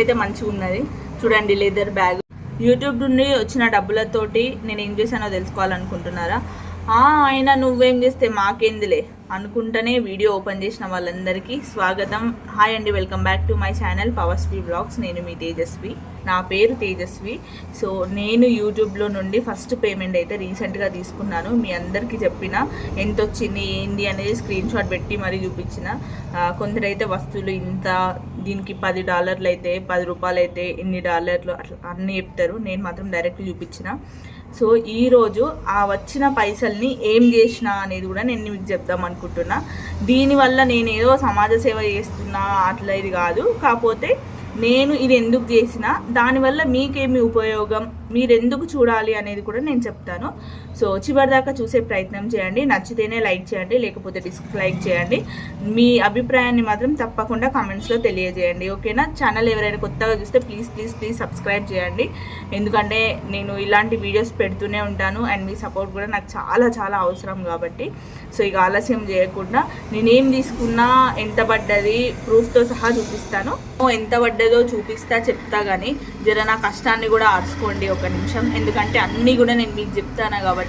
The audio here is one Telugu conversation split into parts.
అయితే మంచిగా ఉన్నది చూడండి, లెదర్ బ్యాగ్. యూట్యూబ్ నుండి వచ్చిన డబ్బులతోటి నేను ఏం చేశానో తెలుసుకోవాలనుకుంటున్నారా? అయినా నువ్వేం చేస్తే మాకేందిలే అనుకుంటూనే వీడియో ఓపెన్ చేసిన వాళ్ళందరికీ స్వాగతం. హాయ్ అండి, welcome back to my channel పవర్స్వి బ్లాగ్స్. నేను మీ తేజస్వి, నా పేరు తేజస్వి. సో నేను యూట్యూబ్లో నుండి ఫస్ట్ పేమెంట్ అయితే రీసెంట్గా తీసుకున్నాను. మీ అందరికీ చెప్పిన ఎంత వచ్చింది ఏంది అనేది స్క్రీన్ షాట్ పెట్టి మరీ చూపించిన. కొందరైతే వస్తువులు ఇంత, దీనికి $10 అయితే, $10 అయితే ఇన్ని డాలర్లు అట్లా అన్నీ చెప్తారు. నేను మాత్రం డైరెక్ట్ చూపించిన. సో ఈరోజు ఆ వచ్చిన పైసల్ని ఏం చేసినా అనేది కూడా నేను మీకు చెప్దాం అనుకుంటున్నా. దీనివల్ల నేను ఏదో సమాజ సేవ చేస్తున్నా అట్లా ఇది కాదు, కాకపోతే నేను ఇది ఎందుకు చేసినా, దానివల్ల మీకేమి ఉపయోగం, మీరు ఎందుకు చూడాలి అనేది కూడా నేను చెప్తాను. సో చివరిదాకా చూసే ప్రయత్నం చేయండి. నచ్చితేనే లైక్ చేయండి, లేకపోతే డిస్లైక్ చేయండి. మీ అభిప్రాయాన్ని మాత్రం తప్పకుండా కామెంట్స్లో తెలియజేయండి, ఓకేనా? ఛానల్ ఎవరైనా కొత్తగా చూస్తే ప్లీజ్ సబ్స్క్రైబ్ చేయండి, ఎందుకంటే నేను ఇలాంటి వీడియోస్ పెడుతూనే ఉంటాను అండ్ మీ సపోర్ట్ కూడా నాకు చాలా అవసరం కాబట్టి. సో ఇక ఆలస్యం చేయకుండా నేనేం తీసుకున్నా, ఎంత పడ్డది ప్రూఫ్తో సహా చూపిస్తాను. ఎంత పడ్డదో చూపిస్తా, చెప్తా, కానీ జర నా కష్టాన్ని కూడా ఆర్చుకోండి ఒక నిమిషం, ఎందుకంటే అన్నీ కూడా నేను మీకు చెప్తాను కాబట్టి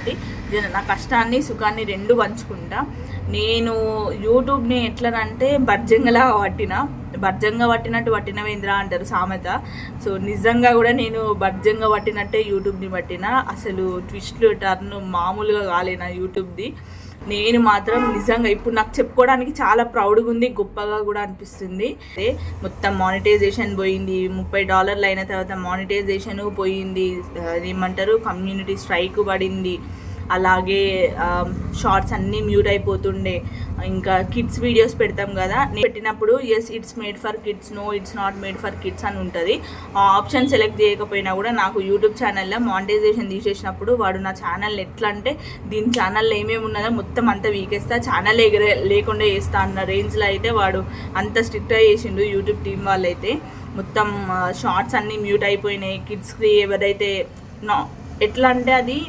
నా కష్టాన్ని సుఖాన్ని రెండు పంచుకుంటా. నేను యూట్యూబ్ని ఎట్లనంటే బర్జంగలా బర్జంగా పట్టినట్టు పట్టినవేంద్రా అంటారు సామెత. సో నిజంగా కూడా నేను బర్జంగా పట్టినట్టే యూట్యూబ్ని పట్టిన. అసలు ట్విస్ట్లు టర్న్ మామూలుగా కాలేనా యూట్యూబ్ది. నేను మాత్రం నిజంగా ఇప్పుడు నాకు చెప్పుకోవడానికి చాలా ప్రౌడ్గా ఉంది, గొప్పగా కూడా అనిపిస్తుంది. మొత్తం మానిటైజేషన్ పోయింది, $30 అయిన తర్వాత మానిటైజేషన్ పోయింది, ఏమంటారు కమ్యూనిటీ స్ట్రైక్ పడింది, అలాగే షార్ట్స్ అన్నీ మ్యూట్ అయిపోతుండే. ఇంకా కిడ్స్ వీడియోస్ పెడతాం కదా, నేను పెట్టినప్పుడు yes it's made for kids, no it's not made for kids అని ఉంటుంది. ఆ ఆప్షన్ సెలెక్ట్ చేయకపోయినా కూడా నాకు యూట్యూబ్ ఛానల్లో మానిటైజేషన్ తీసేసినప్పుడు వాడు నా ఛానల్ ఎట్లా అంటే, దీని ఛానల్లో ఏమేమి ఉన్నదో మొత్తం అంతా వీకేస్తా, ఛానల్ లేకుండా చేస్తా అన్న రేంజ్లో అయితే వాడు అంత స్ట్రిక్ట్గా చేసిండు యూట్యూబ్ టీం వాళ్ళైతే. మొత్తం షార్ట్స్ అన్నీ మ్యూట్ అయిపోయినాయి. కిడ్స్కి ఎవరైతే ఎట్లా అంటే, అది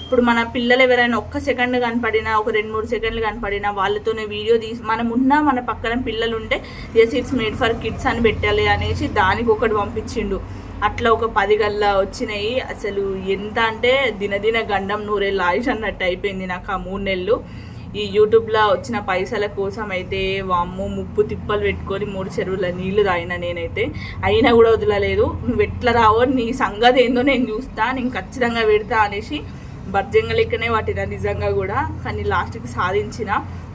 ఇప్పుడు మన పిల్లలు ఎవరైనా ఒక్క సెకండ్ కనపడినా, ఒక 2-3 సెకండ్లు కనపడినా వాళ్ళతోనే వీడియో తీసి, మనం ఉన్నా మన పక్కన పిల్లలు ఉంటే yes it's made for kids అని పెట్టాలి అనేసి దానికి ఒకటి పంపించిండు. అట్లా ఒక 10 గల్లా వచ్చినాయి. అసలు ఎంత అంటే దినదిన గండం నూరేళ్ళు ఆయుష్ అన్నట్టు అయిపోయింది నాకు ఆ 3 నెలలు. ఈ యూట్యూబ్లో వచ్చిన పైసల కోసం అయితే వామ్మో ముప్పు తిప్పలు పెట్టుకొని 3 చెరువుల నీళ్లు తాగిన నేనైతే. అయినా కూడా వదలలేదు. నువ్వు ఎట్లా రావో, నీ సంగతి ఏందో నేను చూస్తా, నేను ఖచ్చితంగా పెడతా అనేసి బర్జంగా లెక్కనే పట్టిన నిజంగా కూడా. కానీ లాస్ట్కి సాధించిన.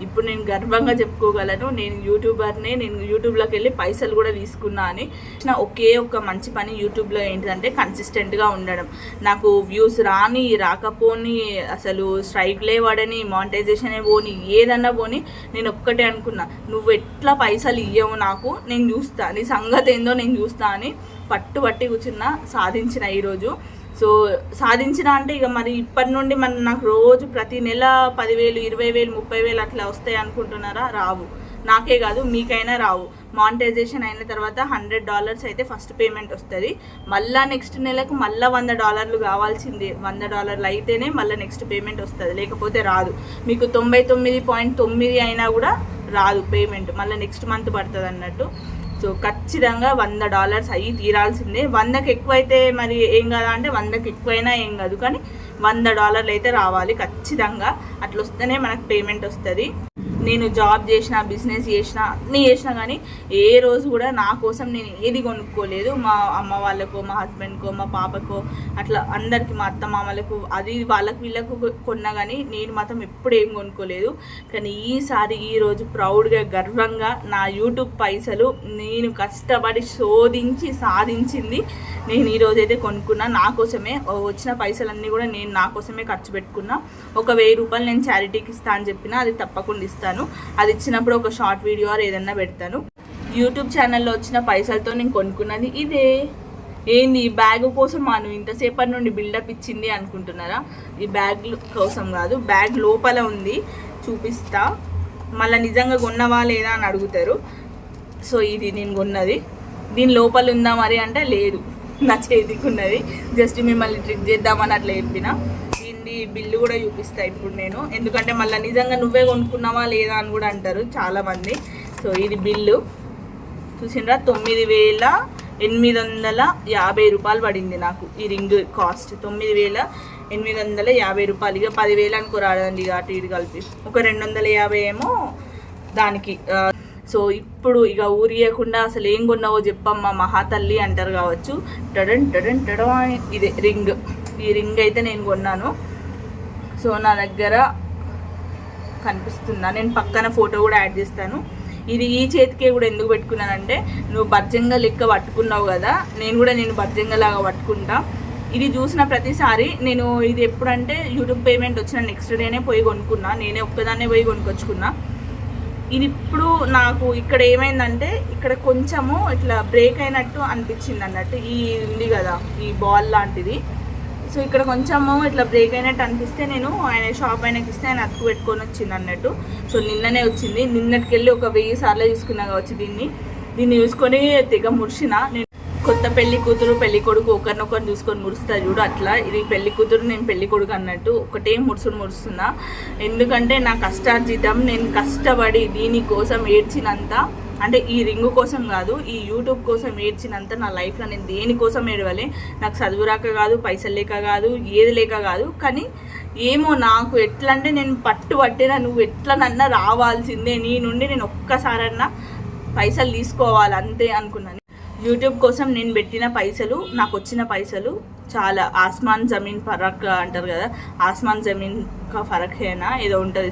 ఇప్పుడు నేను గర్వంగా చెప్పుకోగలను, నేను యూట్యూబర్నే, నేను యూట్యూబ్లోకి వెళ్ళి పైసలు కూడా తీసుకున్నా అని. ఒకే ఒక మంచి పని యూట్యూబ్లో ఏంటిదంటే కన్సిస్టెంట్గా ఉండడం. నాకు వ్యూస్ రాకపోని, అసలు స్ట్రైక్లే పడని, మానిటైజేషనే పోని, ఏదన్నా పోని, నేను ఒక్కటే అనుకున్నా, నువ్వు ఎట్లా పైసలు ఇవ్వవు నాకు, నేను చూస్తా, నీ సంగతి ఏందో నేను చూస్తా అని పట్టుబట్టి కూర్చున్నా. సాధించిన ఈరోజు. సో సాధించిన అంటే ఇక మరి ఇప్పటి నుండి నాకు రోజు ప్రతి నెల 10,000, 20,000, 30,000 అట్లా వస్తాయి అనుకుంటున్నారా? రావు. నాకే కాదు మీకైనా రావు. మానిటైజేషన్ అయిన తర్వాత $100 అయితే ఫస్ట్ పేమెంట్ వస్తుంది. మళ్ళీ నెక్స్ట్ నెలకు మళ్ళీ $100 కావాల్సిందే. $100 అయితేనే మళ్ళీ నెక్స్ట్ పేమెంట్ వస్తుంది, లేకపోతే రాదు. మీకు 99.9 అయినా కూడా రాదు పేమెంట్, మళ్ళీ నెక్స్ట్ మంత్ పడుతుంది అన్నట్టు. సో ఖచ్చితంగా $100 అయ్యి తీరాల్సిందే. 100కి ఎక్కువ అయితే మరి ఏం కాదా అంటే, 100కి ఎక్కువైనా ఏం కాదు, కానీ $100 అయితే రావాలి ఖచ్చితంగా. అట్లా వస్తేనే మనకు పేమెంట్ వస్తుంది. నేను జాబ్ చేసిన, బిజినెస్ చేసిన, అన్నీ చేసినా కానీ ఏ రోజు కూడా నా కోసం నేను ఏది కొనుక్కోలేదు. మా అమ్మ వాళ్ళకో, మా హస్బెండ్కో, మా పాపకో, అట్లా అందరికీ, మా అత్త మామలకు, అది వాళ్ళకు వీళ్ళకు కొన్నా కానీ నేను మాత్రం ఎప్పుడు ఏం కొనుక్కోలేదు. కానీ ఈరోజు ప్రౌడ్గా, గర్వంగా నా యూట్యూబ్ పైసలు నేను కష్టపడి శోధించి సాధించింది నేను ఈరోజైతే కొనుక్కున్నా. నా కోసమే వచ్చిన పైసలన్నీ కూడా నేను నా కోసమే ఖర్చు పెట్టుకున్నా. ఒక $1000 నేను చారిటీకి ఇస్తా అని చెప్పిన, అది తప్పకుండా ఇస్తాను. అది ఇచ్చినప్పుడు ఒక షార్ట్ వీడియో ఏదన్నా పెడతాను. యూట్యూబ్ ఛానల్లో వచ్చిన పైసలతో నేను కొనుక్కున్నది ఇదే. ఏంది ఈ బ్యాగ్ కోసం మనం ఇంతసేపటి నుండి బిల్డప్ ఇచ్చింది అనుకుంటున్నారా? ఈ బ్యాగ్ కోసం కాదు, బ్యాగ్ లోపల ఉంది, చూపిస్తా. మళ్ళీ నిజంగా కొన్నవా లేదా అని అడుగుతారు. సో ఇది నేను కొన్నది. దీని లోపల ఉందా మరి అంటే లేదు, నా చేతికి ఉన్నది. జస్ట్ మిమ్మల్ని ట్రిక్ చేద్దామని అట్లా చెప్పిన. బిల్లు కూడా చూపిస్తా ఇప్పుడు నేను, ఎందుకంటే మళ్ళీ నిజంగా నువ్వే కొనుక్కున్నావా లేదా అని కూడా అంటారు చాలామంది. సో ఇది బిల్లు చూసిండ్రా, 950 రూపాయలు పడింది నాకు ఈ రింగ్ కాస్ట్. 9850 రూపాయలు. ఇక 10,000 అనుకోరాదండి ఇక అటు ఇటు కలిపి. ఒక 250 ఏమో దానికి. సో ఇప్పుడు ఇక ఊరియకుండా అసలు ఏం కొన్నావో చెప్పమ్మా మహాతల్లి అంటారు కావచ్చు. టడన్ టడన్ టడ ఇదే రింగ్. ఈ రింగ్ అయితే నేను కొన్నాను. సో నా దగ్గర కనిపిస్తుందా, నేను పక్కన ఫోటో కూడా యాడ్ చేస్తాను. ఇది ఈ చేతికే కూడా ఎందుకు పెట్టుకున్నానంటే, నువ్వు బర్జంగా లెక్క పట్టుకున్నావు కదా, నేను బర్జంగా లాగా పట్టుకుంటా. ఇది చూసిన ప్రతిసారి నేను ఇది ఎప్పుడంటే యూట్యూబ్ పేమెంట్ వచ్చిన నెక్స్ట్ డేనే పోయి కొనుక్కున్నా. నేనే ఒక్కదాన్నే పోయి కొనుక్కొచ్చుకున్నా. ఇది ఇప్పుడు నాకు ఇక్కడ ఏమైందంటే, ఇక్కడ కొంచెము ఇట్లా బ్రేక్ అయినట్టు అనిపించింది అన్నట్టు. ఈ ఉంది కదా ఈ బాల్ లాంటిది, సో ఇక్కడ కొంచెము ఇట్లా బ్రేక్ అయినట్టు అనిపిస్తే నేను ఆయన షాప్ ఆయనకి ఇస్తే ఆయన అతుకు పెట్టుకొని వచ్చింది అన్నట్టు. సో నిన్ననే వచ్చింది. నిన్నటికెళ్ళి ఒక 1000 సార్లు చూసుకున్నా కావచ్చు. దీన్ని చూసుకొని తెగ మురిసిన. నేను కొత్త పెళ్లి కూతురు పెళ్లి కొడుకు ఒకరినొకరు చూసుకొని మురుస్తా చూడు, అట్లా ఇది పెళ్లి కూతురు నేను పెళ్లి కొడుకు అన్నట్టు ఒకటే మురుస్తున్నా. ఎందుకంటే నా కష్టార్జితం, నేను కష్టపడి దీనికోసం ఏడ్చినంత, అంటే ఈ రింగు కోసం కాదు, ఈ యూట్యూబ్ కోసం ఏడ్చినంత నా లైఫ్లో నేను దేనికోసం ఏడవలే. నాకు చదువు రాక కాదు, పైసలు లేక కాదు, ఏది లేక కాదు. కానీ ఏమో నాకు ఎట్లా అంటే, నేను పట్టినా నువ్వు ఎట్లనన్నా రావాల్సిందే, నీ నుండి నేను ఒక్కసారన్నా పైసలు తీసుకోవాలి అంతే అనుకున్నాను. యూట్యూబ్ కోసం నేను పెట్టిన పైసలు, నాకు వచ్చిన పైసలు చాలా ఆస్మాన్ జమీన్ ఫరక్ అంటారు కదా, ఆస్మాన్ జమీన్ కా ఫరక్ అయినా ఏదో ఉంటుంది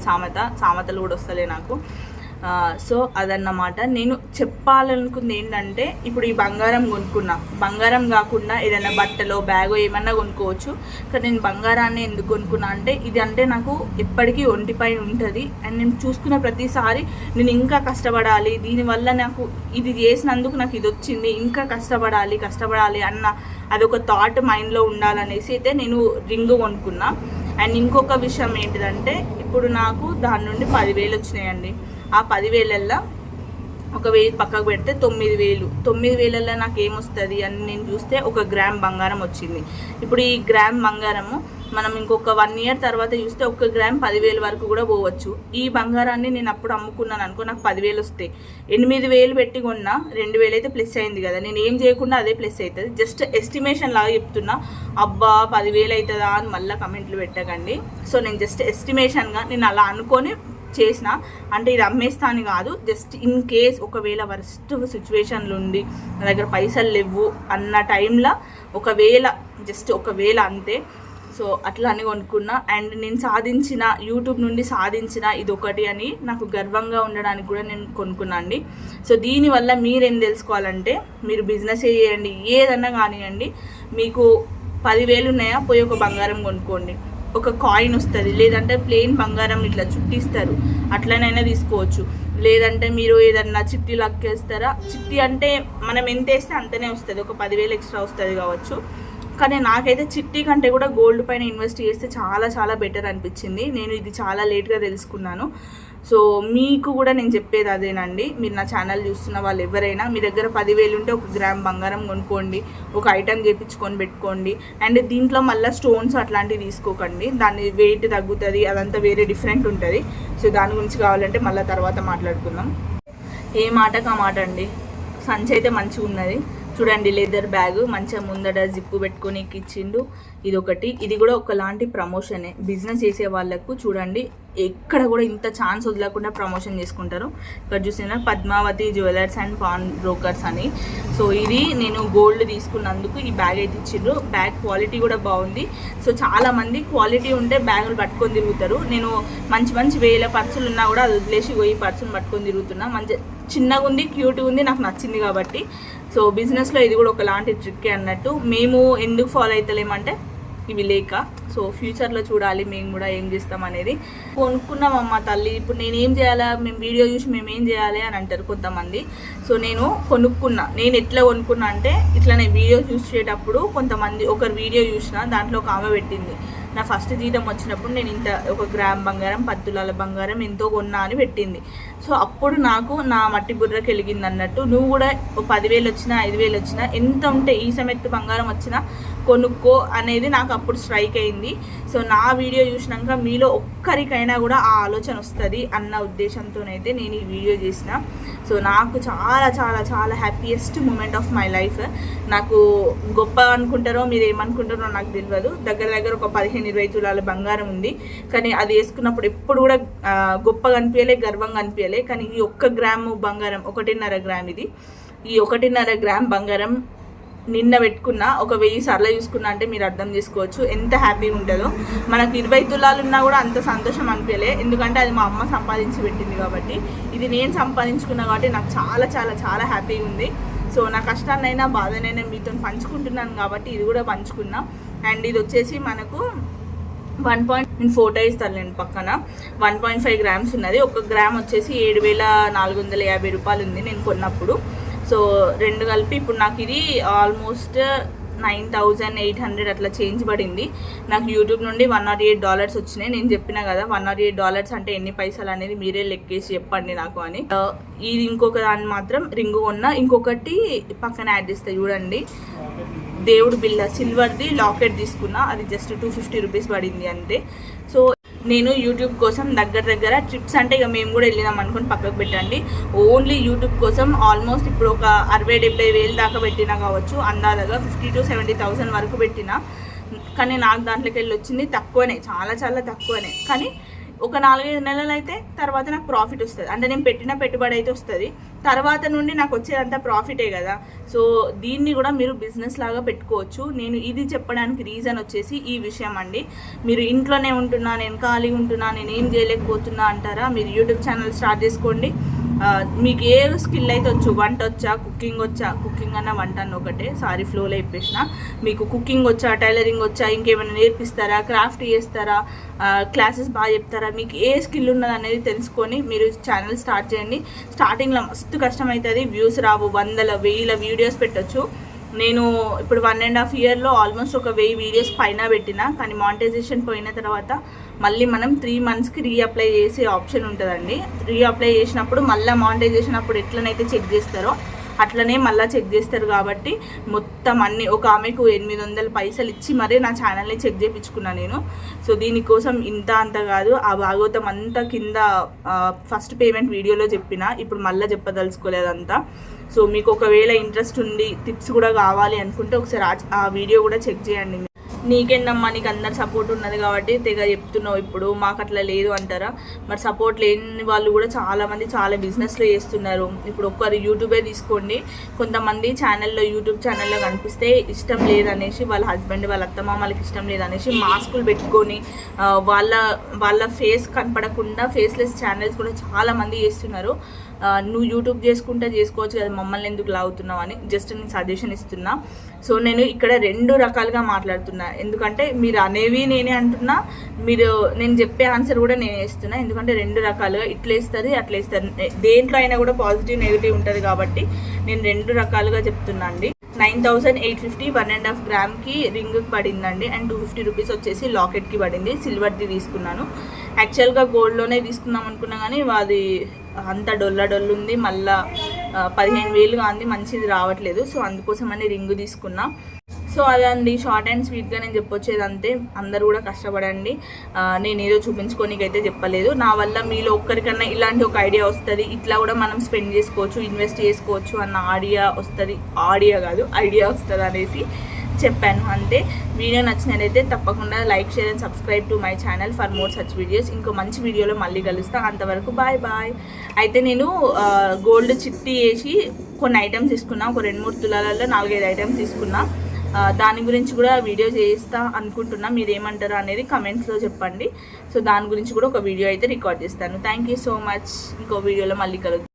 సామెతలు కూడా వస్తలే నాకు. సో అదన్నమాట. నేను చెప్పాలనుకుంది ఏంటంటే, ఇప్పుడు ఈ బంగారం కొనుక్కున్నా, బంగారం కాకుండా ఏదైనా బట్టలో బ్యాగో ఏమన్నా కొనుక్కోవచ్చు. కానీ నేను బంగారాన్ని ఎందుకు కొనుక్కున్నా అంటే, ఇది అంటే నాకు ఎప్పటికీ ఒంటిపైన ఉంటుంది. అండ్ నేను చూసుకున్న ప్రతిసారి నేను ఇంకా కష్టపడాలి, దీనివల్ల నాకు ఇది చేసినందుకు నాకు ఇది వచ్చింది, ఇంకా కష్టపడాలి అన్న అదొక థాట్ మైండ్లో ఉండాలనేసి అయితే నేను రింగు కొనుక్కున్నా. అండ్ ఇంకొక విషయం ఏంటిదంటే, ఇప్పుడు నాకు దాని నుండి 10,000 వచ్చినాయండి. ఆ 10,000ల్లో 1,000 పక్కకు పెడితే 9,000. 9,000ల్లో నాకు ఏమొస్తుంది అని నేను చూస్తే 1 గ్రామ్ బంగారం వచ్చింది. ఇప్పుడు ఈ గ్రామ్ బంగారము మనం ఇంకొక 1 ఇయర్ తర్వాత చూస్తే 1 గ్రామ్ 10,000 వరకు కూడా పోవచ్చు. ఈ బంగారాన్ని నేను అప్పుడు అమ్ముకున్నాను అనుకో, నాకు 10,000 వస్తాయి. 8,000 పెట్టి కొన్నా, 2,000 అయితే ప్లస్ అయింది కదా. నేను ఏం చేయకుండా అదే ప్లస్ అవుతుంది. జస్ట్ ఎస్టిమేషన్ లాగా చెప్తున్నా. అబ్బా 10,000 అవుతుందా అని మళ్ళీ కమెంట్లు పెట్టకండి. సో నేను జస్ట్ ఎస్టిమేషన్గా నేను అలా అనుకొని చేసిన, అంటే ఇది అమ్మేస్తాను కాదు, జస్ట్ ఇన్ కేస్ ఒకవేళ వర్స్ట్ సిచ్యువేషన్లు ఉండి నా దగ్గర పైసలు లేవు అన్న టైంలో ఒకవేళ అంతే. సో అట్లా అని కొనుక్కున్నా. అండ్ నేను సాధించిన, యూట్యూబ్ నుండి సాధించిన ఇది ఒకటి అని నాకు గర్వంగా ఉండడానికి కూడా నేను కొనుక్కున్నా అండి. సో దీనివల్ల మీరేం తెలుసుకోవాలంటే, మీరు బిజినెస్ చేయండి, ఏదన్నా కానివ్వండి, మీకు 10,000 ఉన్నాయా, పోయి ఒక బంగారం కొనుక్కోండి, ఒక కాయిన్ వస్తుంది. లేదంటే ప్లెయిన్ బంగారం ఇట్లా చుట్టిస్తారు, అట్లనైనా తీసుకోవచ్చు. లేదంటే మీరు ఏదన్నా చిట్టి లక్కేస్తారా, చిట్టి అంటే మనం ఎంత వేస్తే అంతనే వస్తుంది, ఒక 10,000 ఎక్స్ట్రా వస్తుంది కావచ్చు. కానీ నాకైతే చిట్టి కంటే కూడా గోల్డ్ పైన ఇన్వెస్ట్ చేస్తే చాలా బెటర్ అనిపించింది. నేను ఇది చాలా లేట్గా తెలుసుకున్నాను. సో మీకు కూడా నేను చెప్పేది అదేనండి. మీరు నా ఛానల్ చూస్తున్న వాళ్ళు ఎవరైనా, మీ దగ్గర 10,000 ఉంటే 1 గ్రామ్ బంగారం కొనుక్కోండి, ఒక ఐటమ్ చేయించుకొని పెట్టుకోండి. అండ్ దీంట్లో మళ్ళీ స్టోన్స్ అట్లాంటివి తీసుకోకండి, దాని వెయిట్ తగ్గుతుంది, అదంతా వేరే డిఫరెంట్ ఉంటుంది. సో దాని గురించి కావాలంటే మళ్ళీ తర్వాత మాట్లాడుకుందాం. ఏ మాటకు ఆ మాట అండి. సంచి అయితే మంచిగా ఉన్నది చూడండి, లెదర్ బ్యాగ్, మంచిగా ముందట జిప్పు పెట్టుకొని ఇచ్చిండు. ఇది కూడా ఒకలాంటి ప్రమోషనే. బిజినెస్ చేసే వాళ్ళకు చూడండి, ఎక్కడ కూడా ఇంత ఛాన్స్ వదలకుండా ప్రమోషన్ చేసుకుంటారు. ఇక్కడ చూసిన Padmavathi jewellers and pawn brokers అని. సో ఇది నేను గోల్డ్ తీసుకున్నందుకు ఈ బ్యాగ్ అయితే ఇచ్చిండ్రు. బ్యాగ్ క్వాలిటీ కూడా బాగుంది. సో చాలామంది క్వాలిటీ ఉంటే బ్యాగులు పట్టుకొని తిరుగుతారు. నేను మంచి 1000 పర్సులు ఉన్నా కూడా అది వదిలేసి పోయి పర్సులు పట్టుకొని తిరుగుతున్నా. మంచి చిన్నగా ఉంది, క్యూట్గా ఉంది, నాకు నచ్చింది కాబట్టి. సో బిజినెస్లో ఇది కూడా ఒకలాంటి ట్రిక్కే అన్నట్టు. మేము ఎందుకు ఫాలో అవుతలేమంటే ఇవి లేక. సో ఫ్యూచర్లో చూడాలి మేము కూడా ఏం చేస్తాం అనేది. కొనుక్కున్నామమ్మ తల్లి, ఇప్పుడు నేను ఏం చేయాలా, మేము వీడియో చూసి మేము ఏం చేయాలి అని అంటారు కొంతమంది. సో నేను ఎట్లా కొనుక్కున్నా అంటే, ఇట్లా నేను వీడియో చూసేటప్పుడు కొంతమంది ఒకరు వీడియో చూసిన దాంట్లో ఒక ఆమె పెట్టింది, నా ఫస్ట్ జీతం వచ్చినప్పుడు నేను ఇంత 1 గ్రామ్ బంగారం 10 తులాల బంగారం ఎంతో కొన్నా అని పెట్టింది. సో అప్పుడు నాకు నా మట్టి బుర్రకి వెలిగింది అన్నట్టు, నువ్వు కూడా 10,000 వచ్చినా 5,000 వచ్చినా ఎంత ఉంటే ఈ సమయత్తు బంగారం వచ్చినా కొనుక్కో అనేది నాకు అప్పుడు స్ట్రైక్ అయింది. సో నా వీడియో చూసినాక మీలో ఒక్కరికైనా కూడా ఆ ఆలోచన వస్తుంది అన్న ఉద్దేశంతోనైతే నేను ఈ వీడియో చేసిన. సో నాకు చాలా చాలా చాలా happiest moment of my life. నాకు గొప్ప అనుకుంటారో మీరు ఏమనుకుంటారో నాకు తెలియదు. దగ్గర ఒక 15-20 తులాల బంగారం ఉంది, కానీ అది వేసుకున్నప్పుడు ఎప్పుడు కూడా గొప్పగా అనిపించలే, గర్వంగా అనిపించలే. కానీ ఈ 1 గ్రాము బంగారం, 1.5 గ్రామ్, ఈ 1.5 గ్రామ్ బంగారం నిన్న పెట్టుకున్నా, ఒక 1000 సార్లు చూసుకున్నా అంటే మీరు అర్థం చేసుకోవచ్చు ఎంత హ్యాపీగా ఉంటుందో. మనకు 20 తులాలు ఉన్నా కూడా అంత సంతోషం అనిపించలే, ఎందుకంటే అది మా అమ్మ సంపాదించి పెట్టింది కాబట్టి. ఇది నేను సంపాదించుకున్నా కాబట్టి నాకు చాలా చాలా చాలా హ్యాపీగా ఉంది. సో నా కష్టాన్నైనా బాధనైనా మీతో పంచుకుంటున్నాను కాబట్టి ఇది కూడా పంచుకున్నా. అండ్ ఇది వచ్చేసి మనకు 1. నేను ఫోటో ఇస్తాను నేను పక్కన. 1.5 గ్రామ్స్ ఉన్నది. 1 గ్రామ్ వచ్చేసి 7,450 రూపాయలు ఉంది నేను కొన్నప్పుడు. సో 2 కలిపి ఇప్పుడు నాకు ఇది ఆల్మోస్ట్ 9,800 అట్లా చేంజ్ పడింది. నాకు యూట్యూబ్ నుండి $108 వచ్చినాయి. నేను చెప్పినా కదా $108 అంటే ఎన్ని పైసలు అనేది మీరే లెక్కేసి చెప్పండి నాకు అని. ఇది ఇంకొక దాన్ని మాత్రం రింగు కొన్నా. ఇంకొకటి పక్కన యాడ్ చేస్తా చూడండి, దేవుడు బిల్ల సిల్వర్ది లాకెట్ తీసుకున్నా. అది జస్ట్ 250 రూపీస్ పడింది అంతే. సో నేను యూట్యూబ్ కోసం దగ్గర ట్రిప్స్ అంటే ఇక మేము కూడా వెళ్ళినాం అనుకుని పక్కకు పెట్టండి. ఓన్లీ యూట్యూబ్ కోసం ఆల్మోస్ట్ ఇప్పుడు ఒక 60-70 వేలు దాకా పెట్టినా కావచ్చు, అందాజగా 50,000 to 70,000 వరకు పెట్టినా. కానీ నాకు దాంట్లోకి వెళ్ళి వచ్చింది తక్కువనే, చాలా చాలా తక్కువనే. కానీ ఒక 4-5 నెలలు అయితే తర్వాత నాకు ప్రాఫిట్ వస్తుంది. అంటే నేను పెట్టిన పెట్టుబడి అయితే వస్తుంది, తర్వాత నుండి నాకు వచ్చేదంతా ప్రాఫిటే కదా. సో దీన్ని కూడా మీరు బిజినెస్ లాగా పెట్టుకోవచ్చు. నేను ఇది చెప్పడానికి రీజన్ వచ్చేసి ఈ విషయం అండి. మీరు ఇంట్లోనే ఉంటున్నా, నేను ఖాళీగా ఉంటున్నా, నేను ఏం చేయలేకపోతున్నా అంటారా, మీరు యూట్యూబ్ ఛానల్ స్టార్ట్ చేసుకోండి. మీకు ఏ స్కిల్ అయితే వచ్చు, వంట వచ్చా, కుకింగ్ వచ్చా, కుకింగ్ అన్న వంట అన్న ఒకటే, సారీ ఫ్లోలో చెప్పేసిన. మీకు కుకింగ్ వచ్చా, టైలరింగ్ వచ్చా, ఇంకేమైనా నేర్పిస్తారా, క్రాఫ్ట్ చేస్తారా, క్లాసెస్ బాగా చెప్తారా, మీకు ఏ స్కిల్ ఉన్నది అనేది తెలుసుకొని మీరు ఛానల్ స్టార్ట్ చేయండి. స్టార్టింగ్లో మస్తు కష్టం అవుతుంది, వ్యూస్ రావు, 100,000 వీడియోస్ పెట్టచ్చు. నేను ఇప్పుడు 1.5 ఇయర్లో ఆల్మోస్ట్ ఒక 1000 వీడియోస్ పైన పెట్టిన. కానీ మానిటైజేషన్ పోయిన తర్వాత మళ్ళీ మనం 3 మంత్స్కి రీఅప్లై చేసే ఆప్షన్ ఉంటుందండి. రీఅప్లై చేసినప్పుడు మళ్ళీ మానిటైజేషన్ అప్పుడు ఎట్లనైతే చెక్ చేస్తారో అట్లనే మళ్ళీ చెక్ చేస్తారు. కాబట్టి మొత్తం అన్ని ఒక ఆమెకు 800 పైసలు ఇచ్చి మరీ నా ఛానల్ని చెక్ చేయించుకున్నా నేను. సో దీనికోసం ఇంత అంత కాదు, ఆ భాగవతం అంతా కింద ఫస్ట్ పేమెంట్ వీడియోలో చెప్పిన, ఇప్పుడు మళ్ళీ చెప్పదలుచుకోలేదంతా. సో మీకు ఒకవేళ ఇంట్రెస్ట్ ఉండి టిప్స్ కూడా కావాలి అనుకుంటే ఒకసారి ఆ వీడియో కూడా చెక్ చేయండి. నీకేందమ్మా, నీకు అందరు సపోర్ట్ ఉన్నది కాబట్టి తెగ చెప్తున్నావు, ఇప్పుడు మాకు అట్లా లేదు అంటారా? మరి సపోర్ట్ లేని వాళ్ళు కూడా చాలామంది చాలా బిజినెస్లో చేస్తున్నారు. ఇప్పుడు ఒక్కరు యూట్యూబే తీసుకోండి, కొంతమంది ఛానల్లో యూట్యూబ్ ఛానల్లో కనిపిస్తే ఇష్టం లేదనేసి వాళ్ళ హస్బెండ్ వాళ్ళ అత్తమామలకి ఇష్టం లేదనేసి మాస్కులు పెట్టుకొని వాళ్ళ ఫేస్ కనపడకుండా ఫేస్లెస్ ఛానల్స్ కూడా చాలామంది చేస్తున్నారు. నువ్వు యూట్యూబ్ చేసుకుంటే చేసుకోవచ్చు కదా, మమ్మల్ని ఎందుకు లాగుతున్నావు అని జస్ట్ నేను సజెషన్ ఇస్తున్నా. సో నేను ఇక్కడ 2 రకాలుగా మాట్లాడుతున్నా, ఎందుకంటే మీరు అనేవి నేనే అంటున్నా, నేను చెప్పే ఆన్సర్ కూడా నేనే ఇస్తున్నా. ఎందుకంటే 2 రకాలుగా ఇట్లా వేస్తుంది అట్లా వేస్తారు, దేంట్లో అయినా కూడా పాజిటివ్ నెగిటివ్ ఉంటుంది కాబట్టి నేను 2 రకాలుగా చెప్తున్నా అండి. 9,850 1.5 గ్రామ్కి రింగ్కి పడిందండి. అండ్ 250 రూపీస్ వచ్చేసి లాకెట్కి పడింది. సిల్వర్ది తీసుకున్నాను. యాక్చువల్గా గోల్డ్లోనే తీసుకుందాం అనుకున్నా కానీ అది అంత డొల్లు ఉంది, మళ్ళీ 15,000 కాంది, మంచిది రావట్లేదు. సో అందుకోసమని రింగు తీసుకున్నా. సో అదండి, షార్ట్ అండ్ స్వీట్గా నేను చెప్పొచ్చేది అంతే. అందరూ కూడా కష్టపడండి. నేను ఏదో చూపించుకోనికైతే చెప్పలేదు. నా వల్ల మీలో ఒక్కరికన్నా ఇలాంటి ఒక ఐడియా వస్తుంది, ఇట్లా కూడా మనం స్పెండ్ చేసుకోవచ్చు, ఇన్వెస్ట్ చేసుకోవచ్చు అన్న ఐడియా వస్తుంది అనేసి చెప్పాను అంతే. వీడియో నచ్చినట్లయితే తప్పకుండా like, share and subscribe to my channel for more such videos. ఇంకో మంచి వీడియోలో మళ్ళీ కలుస్తా. అంతవరకు బాయ్. అయితే నేను గోల్డ్ చిట్టి వేసి కొన్ని ఐటమ్స్ తీసుకున్నా, ఒక 2-3 తులాలలో 4-5 ఐటమ్స్ తీసుకున్నా. దాని గురించి కూడా వీడియో చేస్తా అనుకుంటున్నా, మీరు ఏమంటారు అనేది కమెంట్స్లో చెప్పండి. సో దాని గురించి కూడా ఒక వీడియో అయితే రికార్డ్ చేస్తాను. Thank you so much. ఇంకో వీడియోలో మళ్ళీ కలుద్దాం.